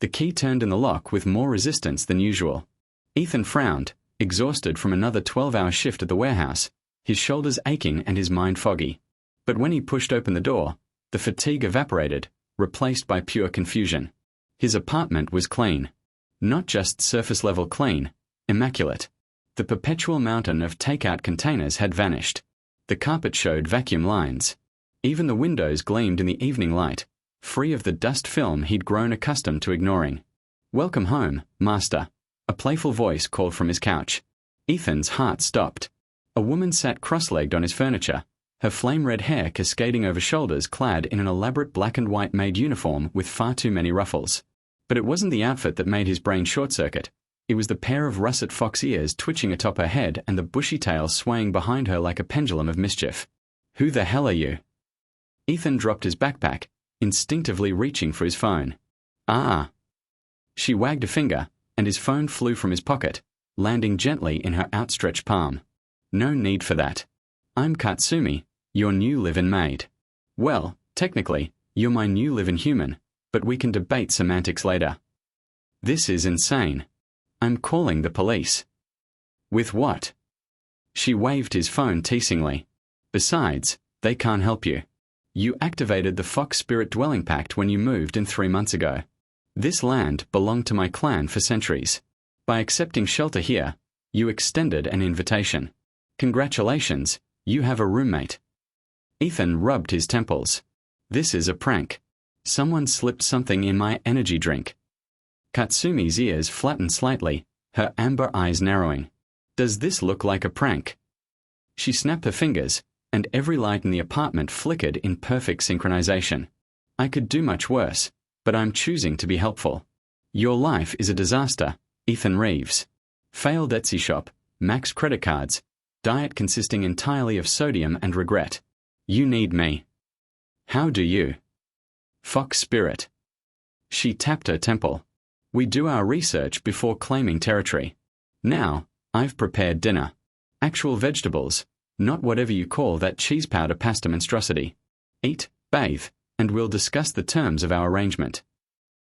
The key turned in the lock with more resistance than usual. Ethan frowned, exhausted from another 12-hour shift at the warehouse, his shoulders aching and his mind foggy. But when he pushed open the door, the fatigue evaporated, replaced by pure confusion. His apartment was clean. Not just surface-level clean, immaculate. The perpetual mountain of takeout containers had vanished. The carpet showed vacuum lines. Even the windows gleamed in the evening light, free of the dust film he'd grown accustomed to ignoring. "Welcome home, Master," a playful voice called from his couch. Ethan's heart stopped. A woman sat cross-legged on his furniture, her flame-red hair cascading over shoulders clad in an elaborate black-and-white maid uniform with far too many ruffles. But it wasn't the outfit that made his brain short-circuit. It was the pair of russet fox ears twitching atop her head and the bushy tail swaying behind her like a pendulum of mischief. "Who the hell are you?" Ethan dropped his backpack, instinctively reaching for his phone. "Ah." She wagged a finger, and his phone flew from his pocket, landing gently in her outstretched palm. "No need for that. I'm Katsumi, your new live-in maid. Well, technically, you're my new live-in human, but we can debate semantics later." "This is insane. I'm calling the police." "With what?" She waved his phone teasingly. "Besides, they can't help you. You activated the Fox Spirit Dwelling Pact when you moved in 3 months ago. This land belonged to my clan for centuries. By accepting shelter here, you extended an invitation. Congratulations, you have a roommate." Ethan rubbed his temples. "This is a prank. Someone slipped something in my energy drink." Katsumi's ears flattened slightly, her amber eyes narrowing. "Does this look like a prank?" She snapped her fingers, and every light in the apartment flickered in perfect synchronization. "I could do much worse, but I'm choosing to be helpful. Your life is a disaster, Ethan Reeves. Failed Etsy shop, max credit cards, diet consisting entirely of sodium and regret. You need me." "How do you?" "Fox Spirit." She tapped her temple. "We do our research before claiming territory. Now, I've prepared dinner. Actual vegetables, not whatever you call that cheese powder pasta monstrosity. Eat, bathe, and we'll discuss the terms of our arrangement."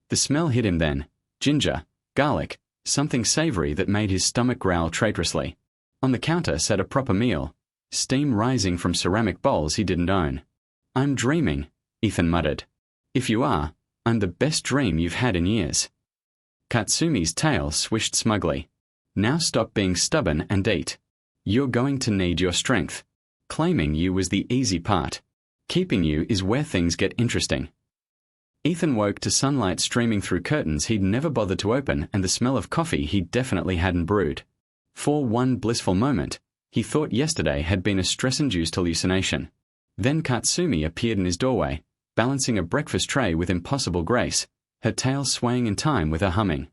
The smell hit him then: ginger, garlic, something savory that made his stomach growl traitorously. On the counter sat a proper meal, steam rising from ceramic bowls he didn't own. "I'm dreaming," Ethan muttered. "If you are, I'm the best dream you've had in years." Katsumi's tail swished smugly. "Now stop being stubborn and eat. You're going to need your strength. Claiming you was the easy part. Keeping you is where things get interesting." Ethan woke to sunlight streaming through curtains he'd never bothered to open and the smell of coffee he definitely hadn't brewed. For one blissful moment, he thought yesterday had been a stress-induced hallucination. Then Katsumi appeared in his doorway, balancing a breakfast tray with impossible grace, her tail swaying in time with her humming.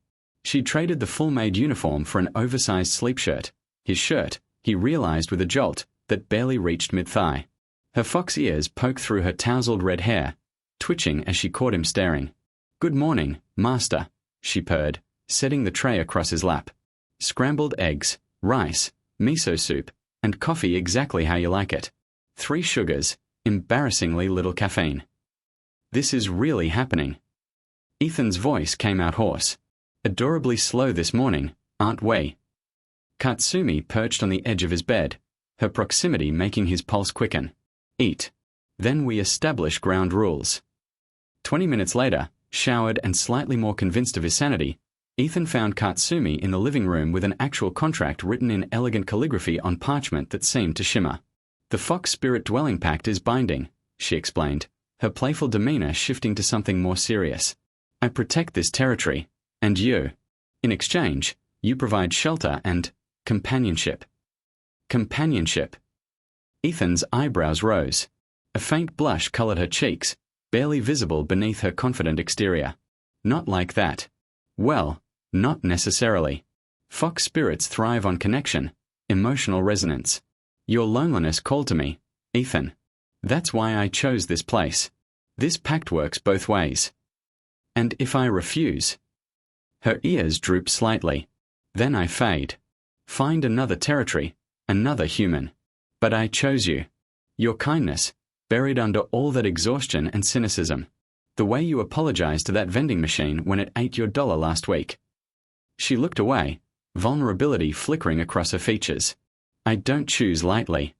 She'd traded the full maid uniform for an oversized sleep shirt. His shirt, he realized with a jolt, that barely reached mid-thigh. Her fox ears poked through her tousled red hair, twitching as she caught him staring. "Good morning, Master," she purred, setting the tray across his lap. "Scrambled eggs, rice, miso soup, and coffee exactly how you like it. 3 sugars, embarrassingly little caffeine." "This is really happening." Ethan's voice came out hoarse. "Adorably slow this morning, aren't we?" Katsumi perched on the edge of his bed, her proximity making his pulse quicken. "Eat. Then we establish ground rules." 20 minutes later, showered and slightly more convinced of his sanity, Ethan found Katsumi in the living room with an actual contract written in elegant calligraphy on parchment that seemed to shimmer. "The Fox Spirit Dwelling Pact is binding," she explained, her playful demeanor shifting to something more serious. "I protect this territory, and you. In exchange, you provide shelter and companionship." Companionship. Ethan's eyebrows rose. A faint blush colored her cheeks, barely visible beneath her confident exterior. "Not like that." "Well, not necessarily. Fox spirits thrive on connection, emotional resonance. Your loneliness called to me, Ethan. That's why I chose this place. This pact works both ways. And if I refuse?" Her ears droop slightly. "Then I fade. Find another territory, another human. But I chose you. Your kindness, buried under all that exhaustion and cynicism. The way you apologized to that vending machine when it ate your dollar last week. She looked away, vulnerability flickering across her features. I don't choose lightly.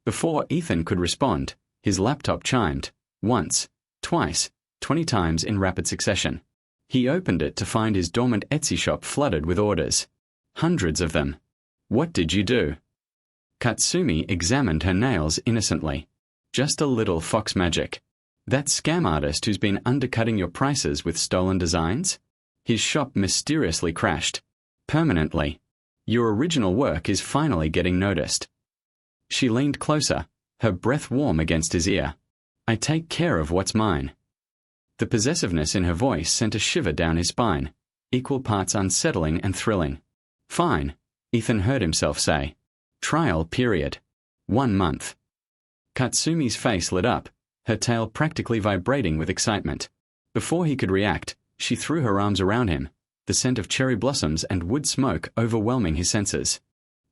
Before Ethan could respond, his laptop chimed, once, twice, 20 times in rapid succession. He opened it to find his dormant Etsy shop flooded with orders. Hundreds of them. What did you do? Katsumi examined her nails innocently. Just a little fox magic. That scam artist who's been undercutting your prices with stolen designs? His shop mysteriously crashed. Permanently. Your original work is finally getting noticed. She leaned closer, her breath warm against his ear. I take care of what's mine. The possessiveness in her voice sent a shiver down his spine, equal parts unsettling and thrilling. Fine, Ethan heard himself say. Trial period. 1 month. Katsumi's face lit up, her tail practically vibrating with excitement. Before he could react, she threw her arms around him, the scent of cherry blossoms and wood smoke overwhelming his senses.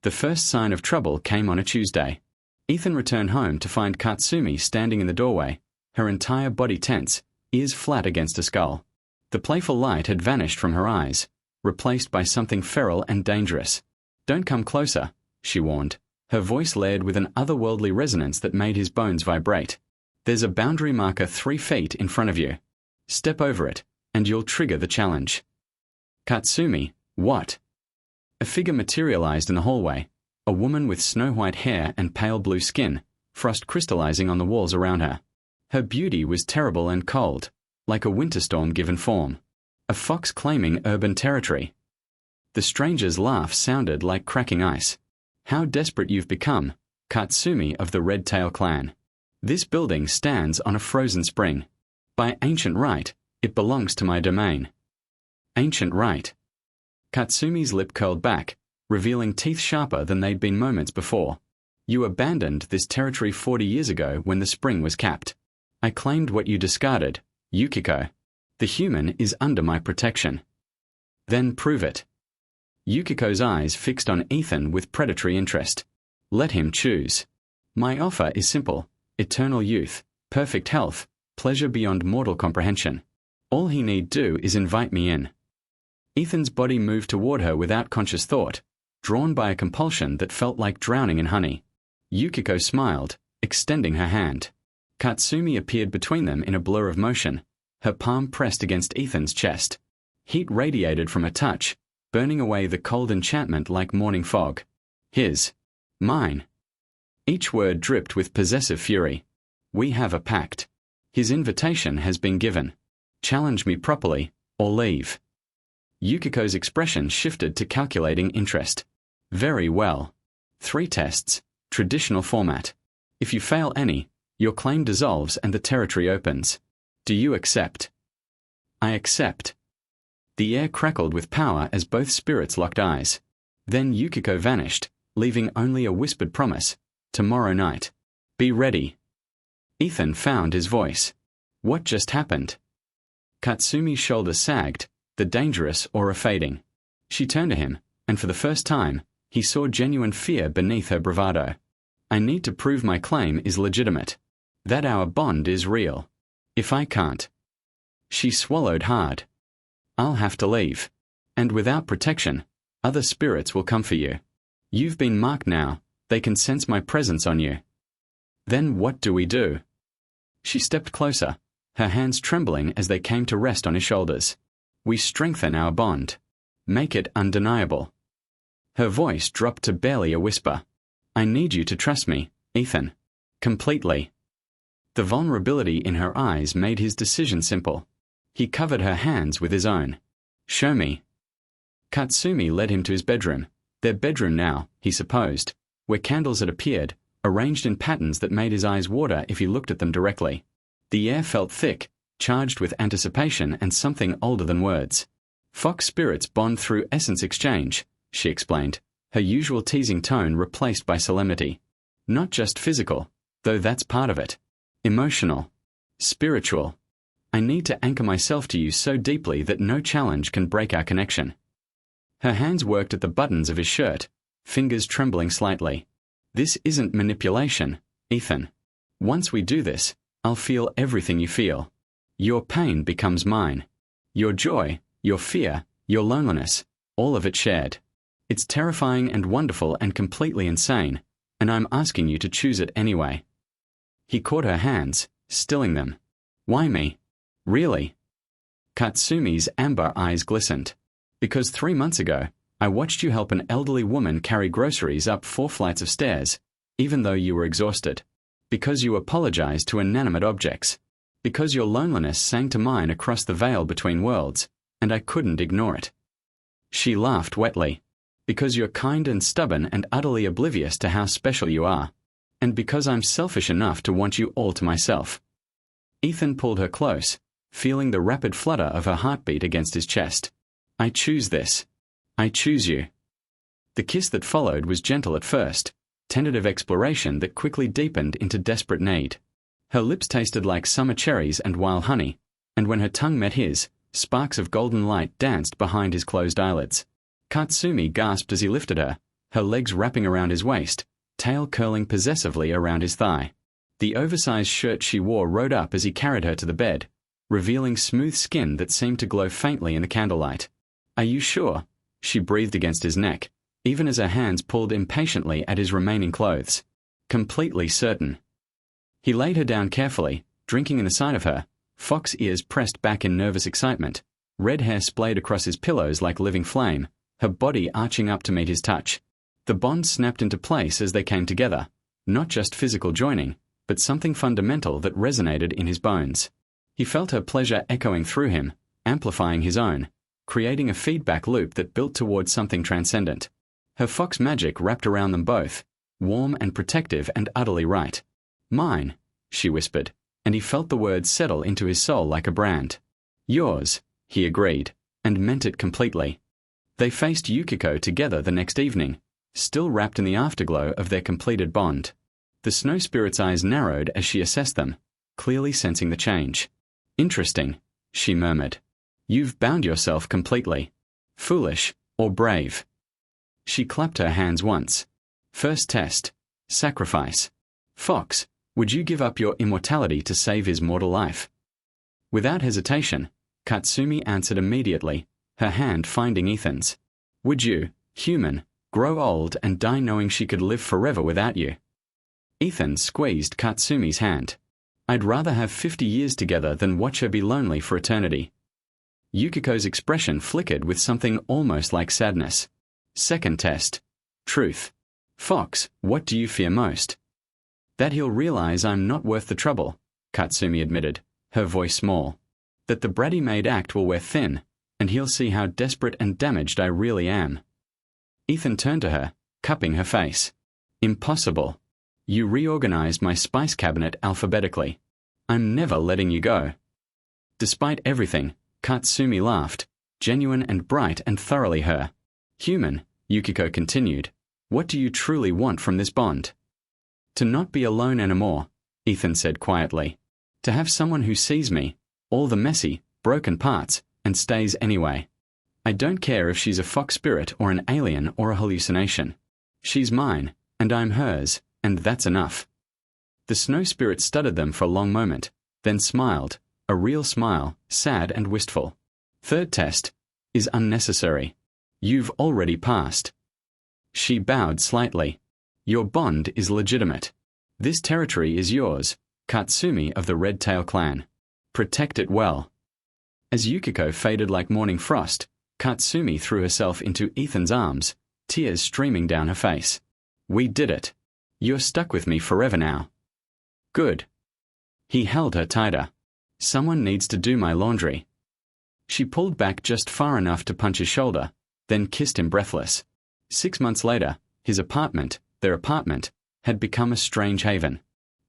The first sign of trouble came on a Tuesday. Ethan returned home to find Katsumi standing in the doorway, her entire body tense, ears flat against a skull. The playful light had vanished from her eyes, replaced by something feral and dangerous. Don't come closer, she warned, her voice layered with an otherworldly resonance that made his bones vibrate. There's a boundary marker 3 feet in front of you. Step over it, and you'll trigger the challenge. Katsumi, what? A figure materialized in the hallway, a woman with snow-white hair and pale blue skin, frost crystallizing on the walls around her. Her beauty was terrible and cold, like a winter storm given form. A fox claiming urban territory. The stranger's laugh sounded like cracking ice. How desperate you've become, Katsumi of the Red Tail clan. This building stands on a frozen spring. By ancient right, it belongs to my domain. Ancient right. Katsumi's lip curled back, revealing teeth sharper than they'd been moments before. You abandoned this territory 40 years ago when the spring was capped. I claimed what you discarded, Yukiko. The human is under my protection. Then prove it. Yukiko's eyes fixed on Ethan with predatory interest. Let him choose. My offer is simple: eternal youth, perfect health, pleasure beyond mortal comprehension. All he need do is invite me in. Ethan's body moved toward her without conscious thought, drawn by a compulsion that felt like drowning in honey. Yukiko smiled, extending her hand. Katsumi appeared between them in a blur of motion, her palm pressed against Ethan's chest. Heat radiated from her touch, burning away the cold enchantment like morning fog. His. Mine. Each word dripped with possessive fury. We have a pact. His invitation has been given. Challenge me properly, or leave. Yukiko's expression shifted to calculating interest. Very well. 3 tests, traditional format. If you fail any, your claim dissolves and the territory opens. Do you accept? I accept. The air crackled with power as both spirits locked eyes. Then Yukiko vanished, leaving only a whispered promise. Tomorrow night. Be ready. Ethan found his voice. What just happened? Katsumi's shoulder sagged, the dangerous aura fading. She turned to him, and for the first time, he saw genuine fear beneath her bravado. I need to prove my claim is legitimate. That our bond is real. If I can't. She swallowed hard. I'll have to leave. And without protection, other spirits will come for you. You've been marked now, they can sense my presence on you. Then what do we do? She stepped closer, her hands trembling as they came to rest on his shoulders. We strengthen our bond. Make it undeniable. Her voice dropped to barely a whisper. I need you to trust me, Ethan. Completely. The vulnerability in her eyes made his decision simple. He covered her hands with his own. Show me. Katsumi led him to his bedroom. Their bedroom now, he supposed, where candles had appeared, arranged in patterns that made his eyes water if he looked at them directly. The air felt thick, charged with anticipation and something older than words. Fox spirits bond through essence exchange, she explained, her usual teasing tone replaced by solemnity. Not just physical, though that's part of it. Emotional. Spiritual. I need to anchor myself to you so deeply that no challenge can break our connection. Her hands worked at the buttons of his shirt, fingers trembling slightly. This isn't manipulation, Ethan. Once we do this, I'll feel everything you feel. Your pain becomes mine. Your joy, your fear, your loneliness, all of it shared. It's terrifying and wonderful and completely insane, and I'm asking you to choose it anyway. He caught her hands, stilling them. Why me? Really? Katsumi's amber eyes glistened. Because 3 months ago, I watched you help an elderly woman carry groceries up 4 flights of stairs, even though you were exhausted. Because you apologized to inanimate objects. Because your loneliness sang to mine across the veil between worlds, and I couldn't ignore it. She laughed wetly. Because you're kind and stubborn and utterly oblivious to how special you are. And because I'm selfish enough to want you all to myself. Ethan pulled her close, feeling the rapid flutter of her heartbeat against his chest. I choose this. I choose you. The kiss that followed was gentle at first, tentative exploration that quickly deepened into desperate need. Her lips tasted like summer cherries and wild honey, and when her tongue met his, sparks of golden light danced behind his closed eyelids. Katsumi gasped as he lifted her, her legs wrapping around his waist, tail curling possessively around his thigh. The oversized shirt she wore rode up as he carried her to the bed, revealing smooth skin that seemed to glow faintly in the candlelight. Are you sure? She breathed against his neck, even as her hands pulled impatiently at his remaining clothes. Completely certain. He laid her down carefully, drinking in the sight of her, fox ears pressed back in nervous excitement, red hair splayed across his pillows like living flame, her body arching up to meet his touch. The bond snapped into place as they came together, not just physical joining, but something fundamental that resonated in his bones. He felt her pleasure echoing through him, amplifying his own, creating a feedback loop that built towards something transcendent. Her fox magic wrapped around them both, warm and protective and utterly right. Mine, she whispered, and he felt the words settle into his soul like a brand. Yours, he agreed, and meant it completely. They faced Yukiko together the next evening, still wrapped in the afterglow of their completed bond. The snow spirit's eyes narrowed as she assessed them, clearly sensing the change. Interesting, she murmured. You've bound yourself completely. Foolish, or brave. She clapped her hands once. First test. Sacrifice. Fox, would you give up your immortality to save his mortal life? Without hesitation, Katsumi answered immediately, her hand finding Ethan's. Would you, human, grow old and die knowing she could live forever without you? Ethan squeezed Katsumi's hand. I'd rather have 50 years together than watch her be lonely for eternity. Yukiko's expression flickered with something almost like sadness. Second test. Truth. Fox, what do you fear most? That he'll realize I'm not worth the trouble, Katsumi admitted, her voice small. That the Bratty maid act will wear thin, and he'll see how desperate and damaged I really am. Ethan turned to her, cupping her face. Impossible. You reorganized my spice cabinet alphabetically. I'm never letting you go. Despite everything, Katsumi laughed, genuine and bright and thoroughly her. Human, Yukiko continued, what do you truly want from this bond? To not be alone anymore, Ethan said quietly. To have someone who sees me, all the messy, broken parts, and stays anyway. I don't care if she's a fox spirit or an alien or a hallucination. She's mine, and I'm hers, and that's enough. The snow spirit studied them for a long moment, then smiled, a real smile, sad and wistful. Third test is unnecessary. You've already passed. She bowed slightly. Your bond is legitimate. This territory is yours, Katsumi of the Red Tail clan. Protect it well. As Yukiko faded like morning frost, Katsumi threw herself into Ethan's arms, tears streaming down her face. We did it. You're stuck with me forever now. Good. He held her tighter. Someone needs to do my laundry. She pulled back just far enough to punch his shoulder, then kissed him breathless. 6 months later, his apartment, their apartment, had become a strange haven.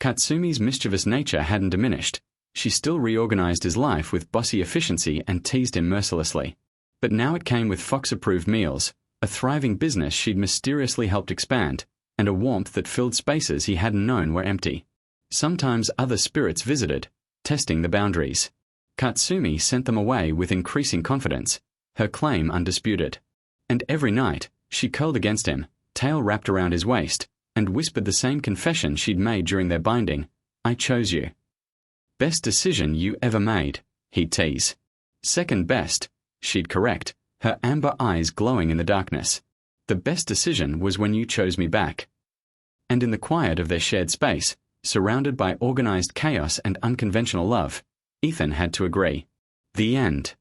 Katsumi's mischievous nature hadn't diminished. She still reorganized his life with bossy efficiency and teased him mercilessly. But now it came with Fox-approved meals, a thriving business she'd mysteriously helped expand, and a warmth that filled spaces he hadn't known were empty. Sometimes other spirits visited, testing the boundaries. Katsumi sent them away with increasing confidence, her claim undisputed. And every night, she curled against him, tail wrapped around his waist, and whispered the same confession she'd made during their binding, I chose you. Best decision you ever made, he'd tease. Second best, she'd correct, her amber eyes glowing in the darkness. The best decision was when you chose me back. And in the quiet of their shared space, surrounded by organized chaos and unconventional love, Ethan had to agree. The end.